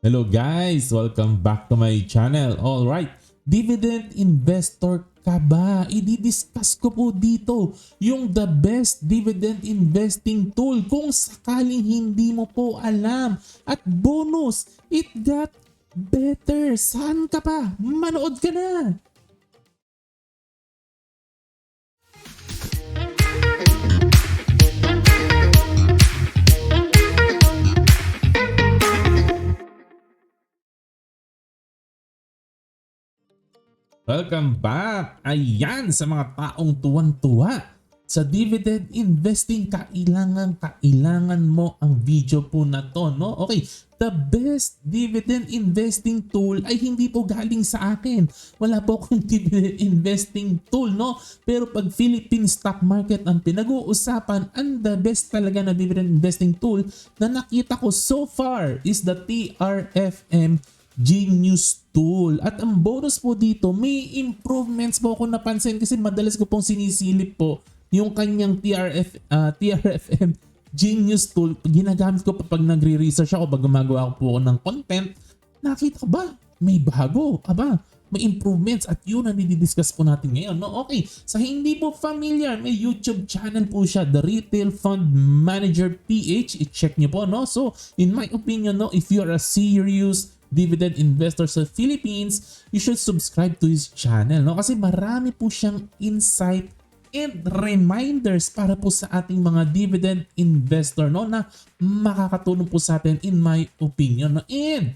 Hello guys! Welcome back to my channel. Alright, dividend investor ka ba? I-discuss ko po dito yung the best dividend investing tool kung sakaling hindi mo po alam. At bonus, it got better. Saan ka pa? Manood ka na! Welcome back! Ayan, sa mga taong tuwan-tuwa sa dividend investing, kailangan mo ang video po na to, no? Okay, the best dividend investing tool ay hindi po galing sa akin. Wala po akong dividend investing tool, no? Pero pag Philippine stock market ang pinag-uusapan, ang the best talaga na dividend investing tool na nakita ko so far is the TRFM Genius tool. At ang bonus po dito, may improvements po ako napansin kasi madalas ko pong sinisilip po yung kanyang TRFM Genius tool. Ginagamit ko pag nagre-research ako, pag gumagawa ko po ako ng content. Nakita ko ba? May bago. Aba, may improvements at yun ang didiscuss po natin ngayon. No? Okay, sa hindi po familiar, may YouTube channel po siya, The Retail Fund Manager PH. I-check nyo po. No? So, in my opinion, no, if you're a serious dividend investor sa Philippines, you should subscribe to his channel, no? Kasi marami po siyang insight and reminders para po sa ating mga dividend investor, no, na makakatulong po sa atin in my opinion, no? And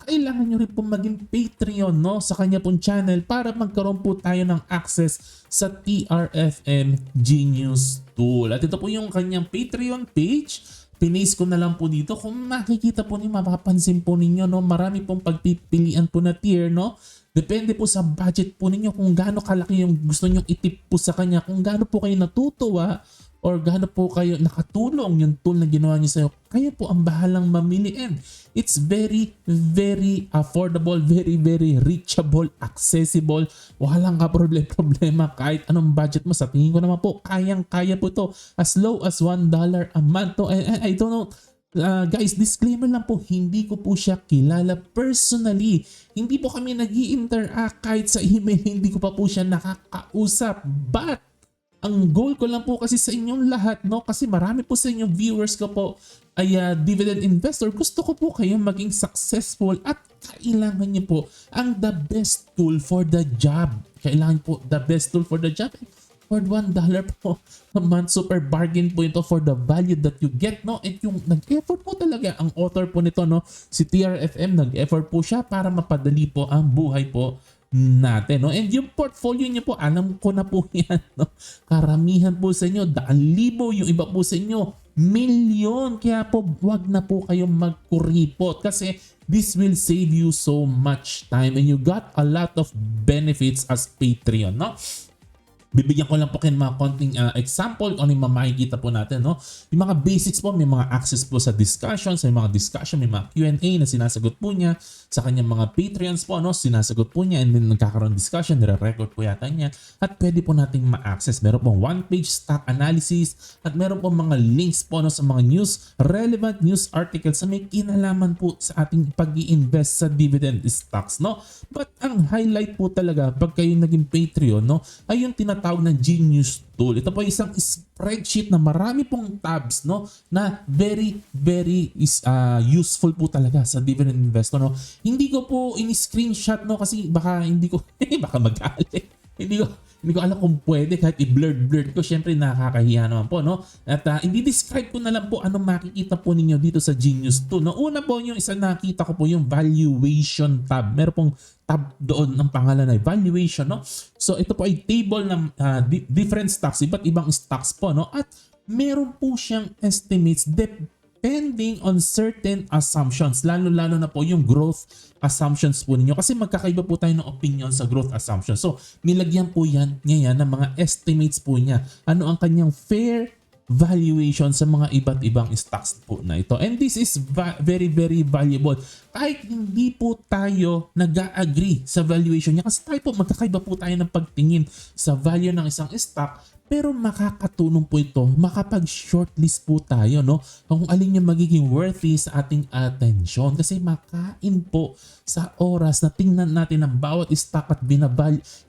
kailangan nyo rin po maging Patreon, no, sa kanya pong channel para magkaroon po tayo ng access sa TRFM Genius tool. At ito po yung kanyang Patreon page. Pinis ko na lang po dito. Kung makikita po niyo, mapapansin po ninyo, no, marami pong pagpipilian po na tier, no. Depende po sa budget po ninyo kung gaano kalaki yung gusto niyo itip po sa kanya, kung gaano po kayo natutuwa or gaano po kayo nakatulong yung tool na ginawa niyo sa'yo. Kayo po ang bahalang mamili, and it's very, very affordable, very, very reachable, accessible. Walang ka-problema kahit anong budget mo. Sa tingin ko naman po, kayang-kaya po ito as low as $1 a month. To. I don't know. Guys, disclaimer lang po, hindi ko po siya kilala personally. Hindi po kami nag-i-interact kahit sa email, hindi ko pa po siya nakakausap. But ang goal ko lang po kasi sa inyong lahat, no, kasi marami po sa inyong viewers ko po ay dividend investor. Gusto ko po kayong maging successful at kailangan niyo po ang the best tool for the job. Kailangan po the best tool for the job. For $1 po a month, super bargain po ito for the value that you get, no? And yung nag-effort po talaga ang author po nito, no, si TRFM, nag-effort po siya para mapadali po ang buhay po natin, no? And yung portfolio niyo po, alam ko na po yan, no? Karamihan po sa inyo, 1,000, yung iba po sa inyo, milyon. Kaya po, wag na po kayong magkuripot kasi this will save you so much time and you got a lot of benefits as Patreon, no? Bibigyan ko lang po kayo ng mga konting example kung ano yung makikita po natin, no? Yung mga basics po, may mga access po sa discussion, sa mga discussion, may mga Q&A na sinasagot po niya sa kanyang mga Patreons po, no? Sinasagot po niya and then nagkakaroon discussion, nire-record po yata niya at pwede po nating ma-access. Meron pong one-page stock analysis at meron pong mga links po, no, sa mga news, relevant news articles na may kinalaman po sa ating pag-i-invest sa dividend stocks, no? But ang highlight po talaga pag kayo naging Patreon, no, ay yung tinatawag na Genius tool. Ito po isang spreadsheet na marami pong tabs, no, na very, very useful po talaga sa dividend investor, no. Hindi ko po in-screenshot, no, kasi baka hindi ko baka mag-alit. Hindi ko alam kung pwede kahit i-blurred ko. Syempre nakakahiya naman po, no? At i-describe ko na lang po anong makikita po ninyo dito sa Genius tool. No? Una po, yung isa nakita ko po yung valuation tab. Meron pong tab doon ng pangalan ay valuation, no? So ito po ay table ng different stocks, iba't ibang stocks po, no? At meron po siyang estimates depending on certain assumptions, lalo-lalo na po yung growth assumptions po ninyo kasi magkakaiba po tayo ng opinion sa growth assumptions. So nilagyan po yan ngayon ng mga estimates po niya. Ano ang kanyang fair valuation sa mga iba't ibang stocks po na ito. And this is very, very valuable. Kahit hindi po tayo nag-agree sa valuation niya kasi tayo po magkakaiba po tayo ng pagtingin sa value ng isang stock, Pero makakatulong po ito, makapag-shortlist po tayo, no? Kung alin yung magiging worthy sa ating atensyon. Kasi makain po sa oras na tingnan natin ang bawat stock at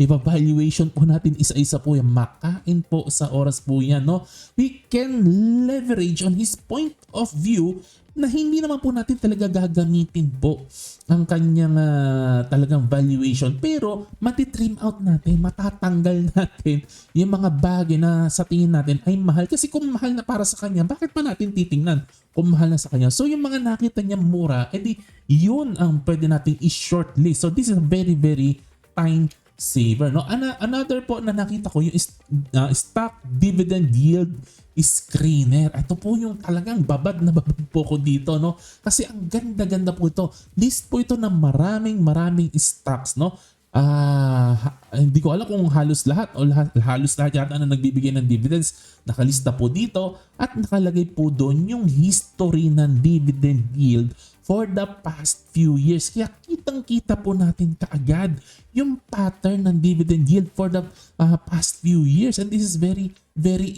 evaluation po natin isa-isa po yan. Makain po sa oras po yan, no? We can leverage on his point of view na hindi naman po natin talaga gagamitin po ang kanyang talagang valuation, pero matitrim out natin, matatanggal natin yung mga bagay na sa tingin natin ay mahal. Kasi kung mahal na para sa kanya, bakit pa natin titingnan kung mahal na sa kanya? So yung mga nakita niya mura, edi yun ang pwede natin i-shortlist. So this is a very time saver, no? Another po na nakita ko yung stock dividend yield screener. Ito po yung talagang babad na babad po ko dito, no? Kasi ang ganda-ganda po ito. List po ito ng maraming stocks, no? Hindi ko alam kung halos lahat o halos lahat yata na nagbibigay ng dividends nakalista po dito at nakalagay po doon yung history ng dividend yield for the past few years. Kaya kitang-kita po natin kaagad yung pattern ng dividend yield for the past few years, and this is very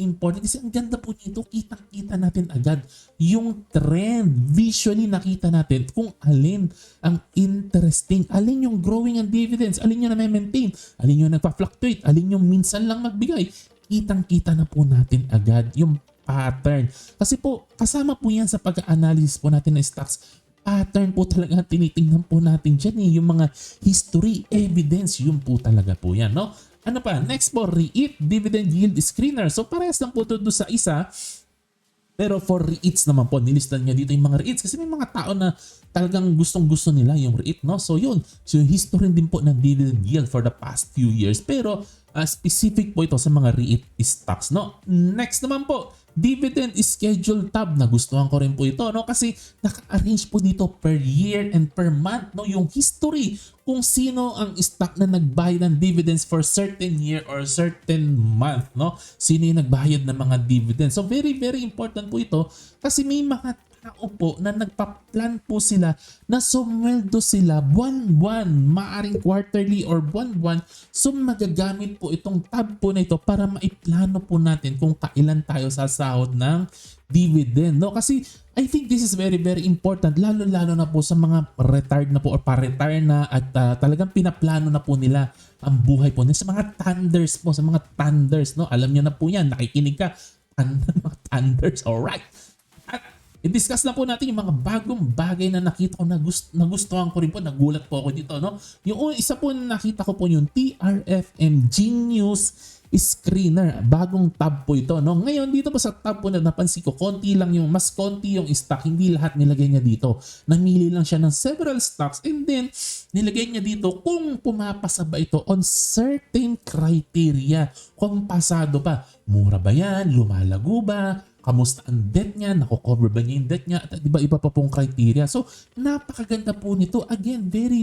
important kasi ang ganda po nito, kitang-kita natin agad yung trend. Visually nakita natin kung alin ang interesting, alin yung growing ang dividends, alin yung na-maintain, alin yung nagpa-fluctuate, alin yung minsan lang magbigay. Kitang-kita na po natin agad yung pattern. Kasi po, kasama po yan sa pag-analysis po natin ng stocks. Pattern po talaga tinitingnan po natin dyan eh. Yung mga history, evidence, yun po talaga po yan, no? Ano pa? Next po, REIT Dividend Yield Screener. So parehas lang po ito sa isa. Pero for REITs naman po, nilistan niya dito yung mga REITs kasi may mga tao na talagang gustong-gusto nila yung REIT, no? So yun, so yung history din po ng dividend yield for the past few years. Pero specific po ito sa mga REIT stocks, no? Next naman po, dividend schedule tab. Nagustuhan ko rin po ito, no? Kasi naka-arrange po dito per year and per month, no? Yung history kung sino ang stock na nagbayad ng dividends for certain year or certain month, no? Sino yung nagbayad ng mga dividends. So very important po ito kasi may mga tao po na nagpa-plan po sila na sumweldo sila buwan-buwan, maaring quarterly or buwan-buwan. So magagamit po itong tab po na ito para maiplano po natin kung kailan tayo sasahod ng dividend, no? Kasi I think this is very important, lalo na po sa mga retired na po or pa-retire na at talagang pinaplano na po nila ang buhay po nila. Sa mga thunders po, sa mga thunders, no? Alam niyo na po yan, nakikinig ka, mga thunders, alright. At i-discuss na po natin yung mga bagong bagay na nakita ko na nagustuhan ko rin po, nagulat po ako dito, no? Yung isa po na nakita ko po yung TRFM Genius Screener. Bagong tab po ito, no? Ngayon dito po sa tab po na napansin ko, mas konti yung stock, hindi lahat nilagay niya dito. Namili lang siya ng several stocks and then nilagay niya dito kung pumapasa ba ito on certain criteria. Kung pasado ba, mura ba yan, lumalago ba, kamusta ang debt niya, nako-cover ba niya yung debt niya, at iba pa pong criteria. So, napakaganda po nito. Again, very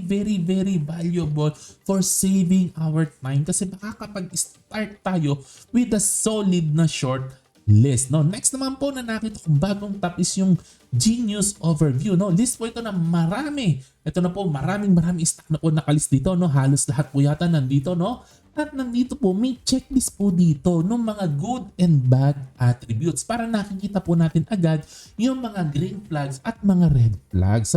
valuable for saving our time kasi makakapag-start tayo with a solid na short list, no? Next naman po na nakita kong bagong tab is yung Genius Overview, no? List po ito na marami. Ito na po, maraming stock na po nakalist dito, no? Halos lahat po yata nandito, no? At nandito po, may checklist po dito ng mga good and bad attributes para nakikita po natin agad yung mga green flags at mga red flags.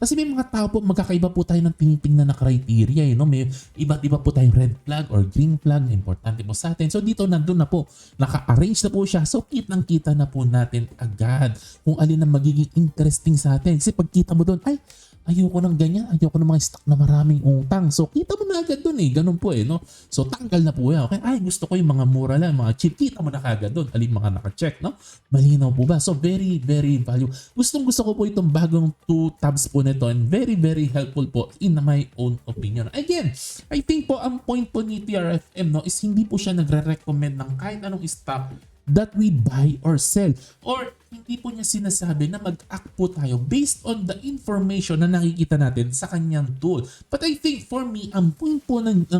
Kasi may mga tao po, magkakaiba po tayo ng tinitingnan na criteria. No? May iba't iba po tayong red flag or green flag na importante po sa atin. So dito, nandun na po, naka-arrange na po siya. So kitang-kita na po natin agad kung alin ang magiging interesting sa atin. Kasi pagkita mo doon, ay, ayoko ng ganyan, ayoko ng mga stock na maraming utang. So, kita mo na agad dun eh. Ganun po eh, no? So, tanggal na po yan. Okay? Ay, gusto ko yung mga mura lang, mga cheap. Kita mo na agad dun. Alin mga naka-check, no? Malinaw po ba? So, very value. Gusto ko po itong bagong 2 tabs po nito and very helpful po in my own opinion. Again, I think po ang point po ni TRFM, no, is hindi po siya nagre-recommend ng kahit anong stock that we buy or sell. Or hindi po niya sinasabi na mag-act po tayo based on the information na nakikita natin sa kanyang tool. But I think for me, ang point po ng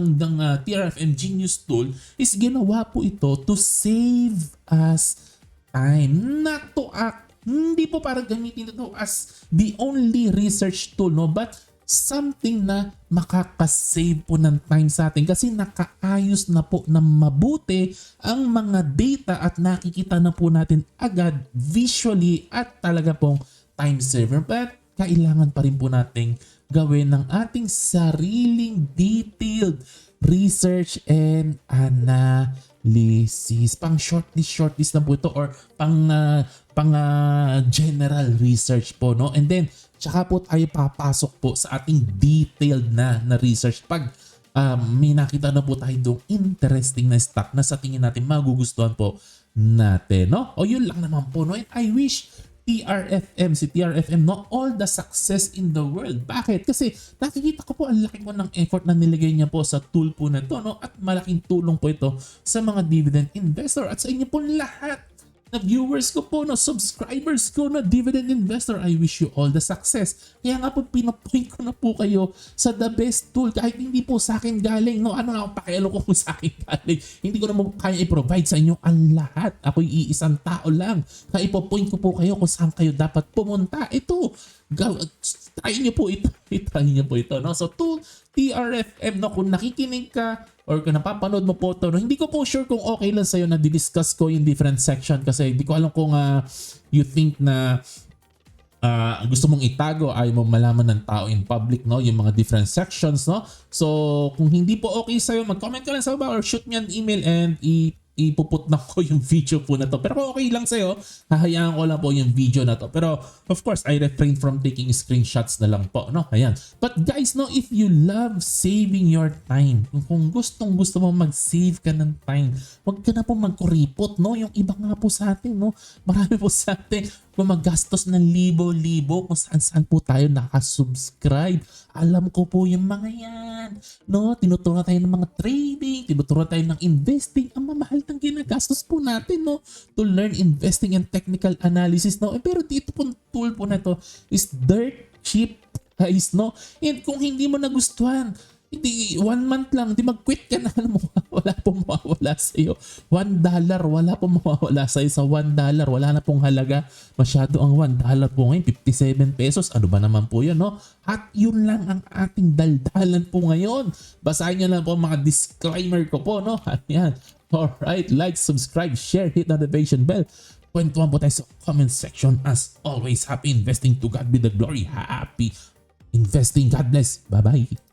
TRFM Genius tool is ginawa po ito to save us time, not to act. Hindi po para gamitin ito as the only research tool, no? But something na makakasave po ng time sa atin kasi nakaayos na po ng mabuti ang mga data at nakikita na po natin agad visually at talaga pong time saver. But kailangan pa rin po nating gawin ng ating sariling detailed research and analysis. Pang shortlist na po ito or pang general research po, no? And then tsaka po tayo papasok po sa ating detailed na research pag may nakita na po tayo doong interesting na stock na sa tingin natin magugustuhan po natin, no? O yun lang naman po, no? And I wish si TRFM, no, all the success in the world. Bakit? Kasi nakikita ko po ang laki po ng effort na nilagay niya po sa tool po na ito, no? At malaking tulong po ito sa mga dividend investor at sa inyo po lahat na viewers ko po, no, subscribers ko na dividend investor. I wish you all the success. Kaya nga po pinapoint ko na po kayo sa the best tool kahit hindi po sa akin galing, no? Ano na ako pakialam ko sa akin galing. Hindi ko na kaya i-provide sa inyo ang lahat. Ako'y iisang tao lang. Kaya ipopoint ko po kayo kung saan kayo dapat pumunta. Ito, try nyo po ito. Try nyo po ito, no? So tool TRFM, no, kung nakikinig ka or kung napapanood mo po ito, no, hindi ko po sure kung okay lang sa'yo na di-discuss ko yung different section kasi hindi ko alam kung you think na gusto mong itago, ayaw mong malaman ng tao in public, no, yung mga different sections, no. So kung hindi po okay sa'yo, mag-comment ka lang sa baba or shoot me an email and ipuput na ko yung video po na to. Pero kung okay lang sa'yo, hahayaan ko lang po yung video na to. Pero of course, I refrain from taking screenshots na lang po, no? Ayan. But guys, no, if you love saving your time, kung gustong gusto mo mag-save ka ng time, wag ka na po magkuripot, no? Yung iba nga po sa atin, no? Marami po sa atin gumagastos ng libo-libo kung saan-saan po tayo nakasubscribe. Alam ko po yung mga yan, no? Tinuturuan tayo ng mga trading, tinuturuan tayo ng investing. Ang mamahal ng ginagastos po natin, no? To learn investing and technical analysis, no? Pero dito po tool po na to is dirt cheap, guys, no? And kung hindi mo nagustuhan, hindi, 1 month lang, hindi mag-quit ka na, alam mo, wala pong mawawala sa'yo. $1, wala pong mawawala sa'yo sa $1. Wala na pong halaga. Masyado ang $1 po ngayon, 57 pesos. Ano ba naman po yun, no? At yun lang ang ating daldalan po ngayon. Basahin nyo lang po mga disclaimer ko po, no? Ayan. Alright, like, subscribe, share, hit notification bell. Kwentuhan po tayo sa comment section. As always, happy investing, to God be the glory. Happy investing. God bless. Bye-bye.